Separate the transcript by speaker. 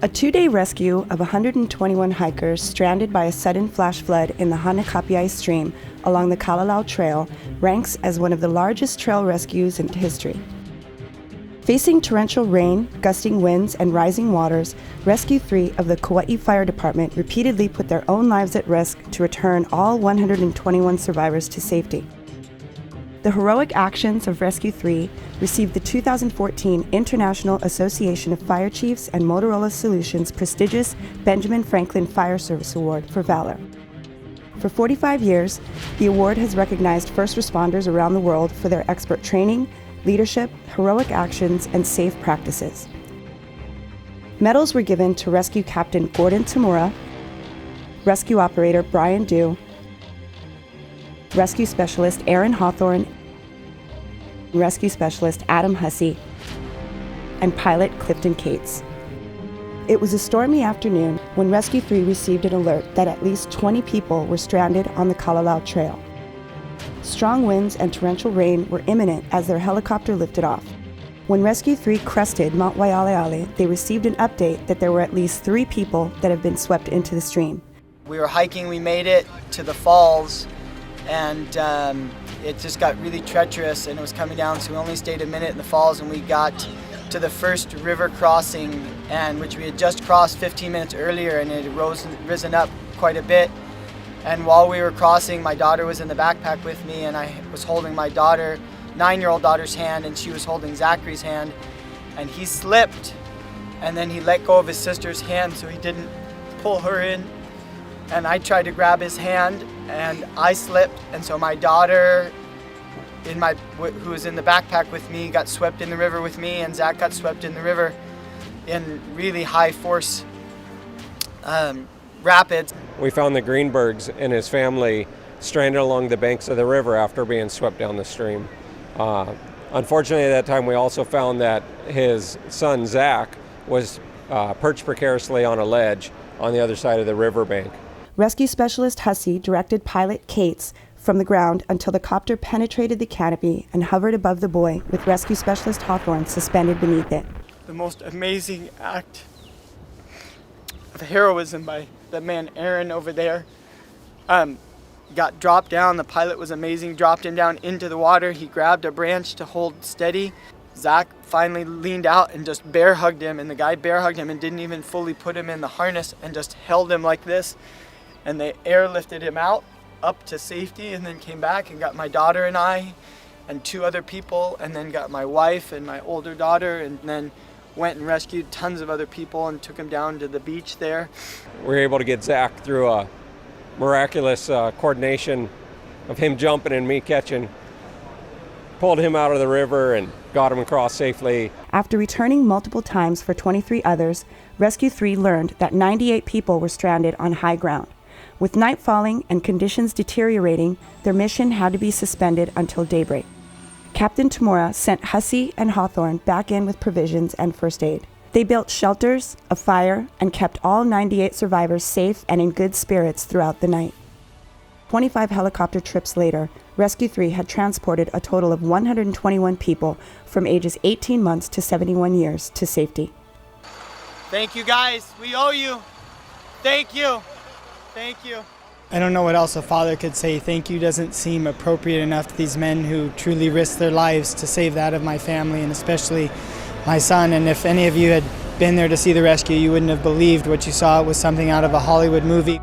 Speaker 1: A 2-day rescue of 121 hikers stranded by a sudden flash flood in the Hanakapiai stream along the Kalalau Trail ranks as one of the largest trail rescues in history. Facing torrential rain, gusting winds, and rising waters, Rescue 3 of the Kauai Fire Department repeatedly put their own lives at risk to return all 121 survivors to safety. The heroic actions of Rescue 3 received the 2014 International Association of Fire Chiefs and Motorola Solutions prestigious Benjamin Franklin Fire Service Award for Valor. For 45 years, the award has recognized first responders around the world for their expert training, leadership, heroic actions, and safe practices. Medals were given to Rescue Captain Gordon Tamura, Rescue Operator Brian Dew, Rescue Specialist Aaron Hawthorne, Rescue Specialist Adam Hussey, and Pilot Clifton Cates. It was a stormy afternoon when Rescue 3 received an alert that at least 20 people were stranded on the Kalalau Trail. Strong winds and torrential rain were imminent as their helicopter lifted off. When Rescue 3 crested Mount Waialeale, they received an update that there were at least 3 people that have been swept into the stream.
Speaker 2: We were hiking, we made it to the falls, and it just got really treacherous and it was coming down, so we only stayed a minute in the falls, and we got to the first river crossing, and which we had just crossed 15 minutes earlier, and it had risen up quite a bit. And while we were crossing, my daughter was in the backpack with me, and I was holding my daughter, 9-year-old daughter's hand, and she was holding Zachary's hand, and he slipped, and then he let go of his sister's hand so he didn't pull her in. And I tried to grab his hand, and I slipped, and so my daughter, who was in the backpack with me, got swept in the river with me, and Zach got swept in the river in really high force rapids.
Speaker 3: We found the Greenbergs and his family stranded along the banks of the river after being swept down the stream. Unfortunately, at that time, we also found that his son, Zach, was perched precariously on a ledge on the other side of the riverbank.
Speaker 1: Rescue Specialist Hussey directed Pilot Cates from the ground until the copter penetrated the canopy and hovered above the boy with Rescue Specialist Hawthorne suspended beneath it.
Speaker 2: The most amazing act of heroism by the man Aaron over there. Got dropped down. The pilot was amazing, dropped him down into the water. He grabbed a branch to hold steady. Zach finally leaned out and just bear hugged him, and the guy bear hugged him and didn't even fully put him in the harness and just held him like this. And they airlifted him out up to safety, and then came back and got my daughter and I and 2 other people, and then got my wife and my older daughter, and then went and rescued tons of other people and took him down to the beach there.
Speaker 3: We were able to get Zach through a miraculous coordination of him jumping and me catching, pulled him out of the river and got him across safely.
Speaker 1: After returning multiple times for 23 others, Rescue 3 learned that 98 people were stranded on high ground. With night falling and conditions deteriorating, their mission had to be suspended until daybreak. Captain Tamura sent Hussey and Hawthorne back in with provisions and first aid. They built shelters, a fire, and kept all 98 survivors safe and in good spirits throughout the night. 25 helicopter trips later, Rescue 3 had transported a total of 121 people from ages 18 months to 71 years to safety.
Speaker 2: Thank you guys, we owe you. Thank you. Thank you.
Speaker 4: I don't know what else a father could say. Thank you doesn't seem appropriate enough to these men who truly risked their lives to save that of my family, and especially my son. And if any of you had been there to see the rescue, you wouldn't have believed what you saw. It was something out of a Hollywood movie.